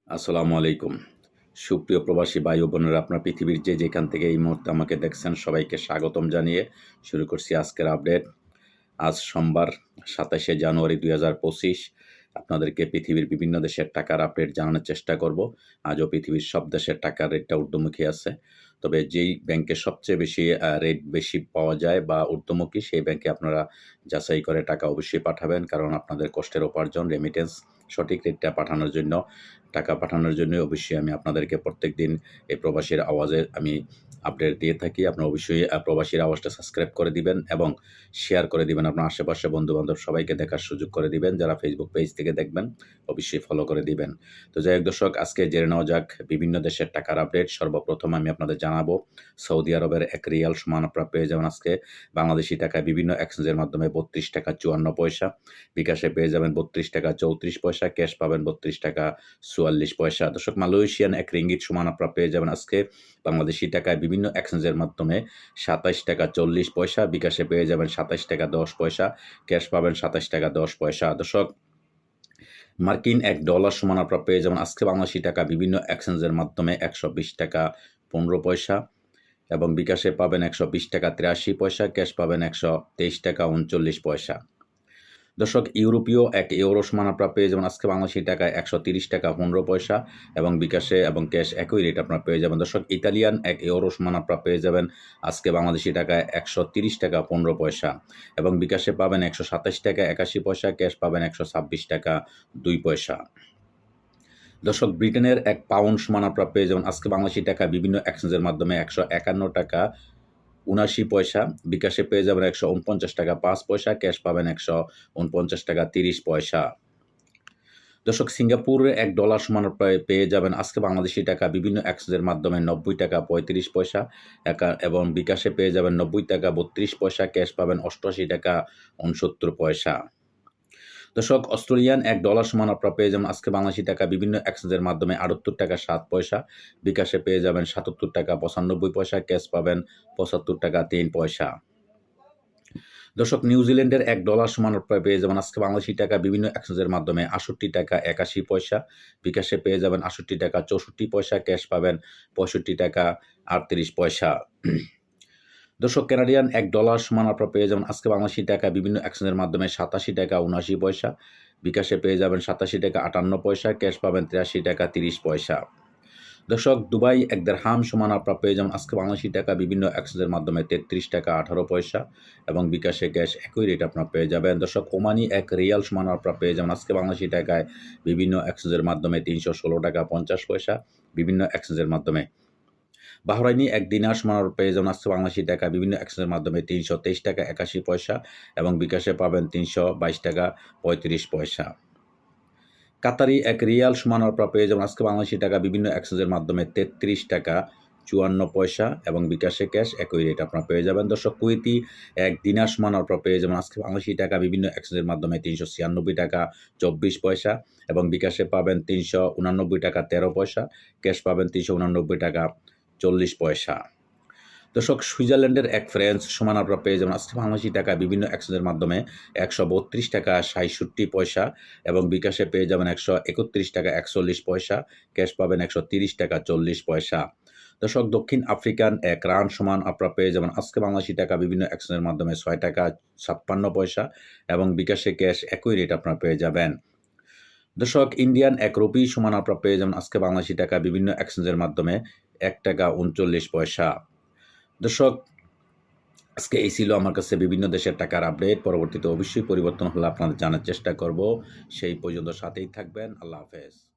আসসালামু আলাইকুম। সুপ্রিয় প্রবাসী ভাই ও বোনেরা, আপনার পৃথিবীর যেখান থেকে এই মুহূর্তে আমাকে দেখছেন সবাইকে স্বাগতম জানিয়ে শুরু করছি আজকের আপডেট। আজ সোমবার ২৭শে জানুয়ারি ২০২৫। আপনাদেরকে পৃথিবীর বিভিন্ন দেশের টাকার আপডেট জানানোর চেষ্টা করব। আজও পৃথিবীর সব দেশের টাকার রেটটা ঊর্ধ্বমুখী আছে। তবে যেই ব্যাংকে সবচেয়ে বেশি রেট বেশি পাওয়া যায় বা ঊর্ধ্বমুখী, সেই ব্যাংকে আপনারা যাচাই করে টাকা অবশ্যই পাঠাবেন, কারণ আপনাদের কষ্টের উপার্জন রেমিটেন্স সঠিক রেটটা পাঠানোর জন্য, টাকা পাঠানোর জন্য অবশ্যই আমি আপনাদেরকে প্রত্যেকদিন এই প্রবাসীর আওয়াজের আমি আপডেট দিয়ে থাকি। আপনারা অবশ্যই প্রবাসীর আওয়াজটা সাবস্ক্রাইব করে দিবেন এবং শেয়ার করে দিবেন। আপনার আশেপাশে বন্ধু-বান্ধব সবাইকে দেখার সুযোগ করে দিবেন। যারা ফেসবুক পেজ থেকে দেখবেন অবশ্যই ফলো করে দিবেন। তো যাই হোক দর্শক, আজকে জেনে নেওয়া যাক বিভিন্ন দেশের টাকার আপডেট। সর্বপ্রথম আমি আপনাদের জানাবো সৌদি আরবের ১ রিয়াল সমান আপনারা পেয়ে যাবেন আজকে বাংলাদেশি টাকায় বিভিন্ন এক্সচেঞ্জের মাধ্যমে ৩২ টাকা ৫৪ পয়সা। বিকাশে পেয়ে যাবেন ৩২ টাকা ৩৪ পয়সা, ক্যাশ পাবেন ৩২ টাকা ৪৪ পয়সা। দর্শক, মালয়েশিয়ান ১ রিঙ্গিত সমান আপনারা পেয়ে যাবেন আজকে বাংলাদেশি টাকায় বিভিন্ন এক্সচেঞ্জের মাধ্যমে ২৭ টাকা ৪০ পয়সা। বিকাশে পেয়ে যাবেন ২৭ টাকা ১০ পয়সা, ক্যাশ পাবেন ২৭ টাকা ১০ পয়সা। দর্শক, মার্কিন $১ সমান আপনারা পেয়ে যাবেন আজকে বাংলাদেশি টাকা বিভিন্ন এক্সচেঞ্জের মাধ্যমে ১২০ টাকা ১৫ পয়সা এবং বিকাশে পাবেন ১২০ টাকা ৮৩ পয়সা, ক্যাশ পাবেন ১২৩ টাকা ৩৯ পয়সা। দর্শক, ইউরোপীয় ১ ইউরো সমান আপনারা পেয়ে যাবেন আজকে বাংলাদেশি টাকায় ১৩০ টাকা ১৫ পয়সা এবং বিকাশে এবং ক্যাশ একই রেট আপনারা পেয়ে যাবেন। দর্শক, ইতালিয়ান ১ ইউরো সমান আপনারা পেয়ে যাবেন আজকে বাংলাদেশি টাকায় ১৩০ টাকা ১৫ পয়সা এবং বিকাশে পাবেন ১২৭ টাকা ৮১ পয়সা, ক্যাশ পাবেন ১২৬ টাকা ২ পয়সা। দর্শক, ব্রিটেনের ১ পাউন্ড সমান আপনারা পেয়ে যাবেন আজকে বাংলাদেশি টাকা বিভিন্ন এক্সচেঞ্জের মাধ্যমে ১৫১ টাকা ৭৯ পয়সা। বিকাশে পেয়ে যাবেন ১৪৯ টাকা ৫ পয়সা, ক্যাশ পাবেন ১৪৯ টাকা ৩০ পয়সা। দর্শক, সিঙ্গাপুরের $১ সমান পেয়ে যাবেন আজকে বাংলাদেশি টাকা বিভিন্ন এক্সচেঞ্জের মাধ্যমে ৯০ টাকা ৩৫ পয়সা এবং বিকাশে পেয়ে যাবেন ৯০ টাকা ৩২ পয়সা, ক্যাশ পাবেন ৮৮ টাকা ৬৯ পয়সা। দর্শক, অস্ট্রেলিয়ান $১ সমান আপনারা পেয়ে যাবেন আজকে বাংলাদেশি টাকা বিভিন্ন এক্সচেঞ্জের মাধ্যমে ৭৮ টাকা ৭ পয়সা। বিকাশে পেয়ে যাবেন ৭৭ টাকা ৯৫ পয়সা, ক্যাশ পাবেন ৭৫ টাকা ৩ পয়সা। দর্শক, নিউজিল্যান্ডের $১ সমান আপনারা পেয়ে যাবেন আজকে বাংলাদেশি টাকা বিভিন্ন এক্সচেঞ্জের মাধ্যমে ৬৮ টাকা ৮১ পয়সা। বিকাশে পেয়ে যাবেন ৬৮ টাকা ৬৪ পয়সা, ক্যাশ পাবেন ৬৫ টাকা ৩৮ পয়সা। দর্শক, কানাডিয়ান $১ সমান আপনারা পেয়ে যাবেন আজকে বাংলাদেশি টাকা বিভিন্ন এক্সচেঞ্জের মাধ্যমে ৮৭ টাকা ৭৯ পয়সা। বিকাশে পেয়ে যাবেন ৮৭ টাকা ৫৮ পয়সা, ক্যাশ পাবেন ৮৩ টাকা ৩০ পয়সা। দর্শক, দুবাই ১ দিরহাম সমান আপনারা পেয়ে যাবেন আজকে বাংলাদেশি টাকা বিভিন্ন এক্সচেঞ্জের মাধ্যমে ৩৩ টাকা ১৮ পয়সা এবং বিকাশে ক্যাশ একই রেট আপনারা পেয়ে যাবেন। দর্শক, ওমানি ১ রিয়াল সমান আপনারা পেয়ে যাবেন আজকে বাংলাদেশি টাকায় বিভিন্ন এক্সচেঞ্জের মাধ্যমে ৩১৬ টাকা ৫০ পয়সা বিভিন্ন এক্সচেঞ্জের মাধ্যমে। বাহরাইনি ১ দিনার সমান পেয়ে যাবেন আজকে বাংলাদেশি টাকা বিভিন্ন এক্সচেঞ্জের মাধ্যমে ৩২৩ টাকা ৮১ পয়সা এবং বিকাশে পাবেন ৩২২ টাকা ৩৫ পয়সা। কাতারি ১ রিয়াল সমান আপনারা পেয়ে যাবেন আজকে বাংলাদেশি টাকা বিভিন্ন এক্সচেঞ্জের মাধ্যমে ৩৩ টাকা ৫৪ পয়সা এবং বিকাশে ক্যাশ একই রেট আপনারা পেয়ে যাবেন। দর্শক, কুয়েতি ১ দিনার সমান আপনারা পেয়ে যাবেন আজকে বাংলাদেশি টাকা বিভিন্ন এক্সচেঞ্জের মাধ্যমে ৩৯৬ টাকা ২৪ পয়সা এবং বিকাশে পাবেন ৩৮৯ টাকা ১৩ পয়সা, ক্যাশ পাবেন ৩৮৯ টাকা ৪০ পয়সা। দর্শক, সুইজারল্যান্ডের ১ ফ্রান্স সমান আপনারা পেয়ে যাবেন আজকে বাংলাদেশি টাকা বিভিন্ন এক্সচেঞ্জের মাধ্যমে ১৩২ টাকা ৬৭ পয়সা এবং বিকাশে পেয়ে যাবেন ১৩১ টাকা ৪১ পয়সা, ক্যাশ পাবেন ১৩০ টাকা ৪০ পয়সা। দর্শক, দক্ষিণ আফ্রিকান ১ রান সমান আপনারা পেয়ে যাবেন আজকে বাংলাদেশি টাকা বিভিন্ন এক্সচেঞ্জের মাধ্যমে ৬ টাকা ৫৭ পয়সা এবং বিকাশে ক্যাশ একই রেট আপনারা পেয়ে যাবেন। দর্শক, ইন্ডিয়ান ১ রুপি সমান আপনারা পেয়ে যাবেন আজকে বাংলাদেশি টাকা বিভিন্ন এক্সচেঞ্জের মাধ্যমে ১ টাকা ৩৯ পয়সা। দর্শক, আজকে এই ছিল আমার কাছে বিভিন্ন দেশের টাকার আপডেট। পরবর্তীতে অবশ্যই পরিবর্তন হলে আপনাদের জানার চেষ্টা করব। সেই পর্যন্ত সাথেই থাকবেন। আল্লাহ হাফেজ।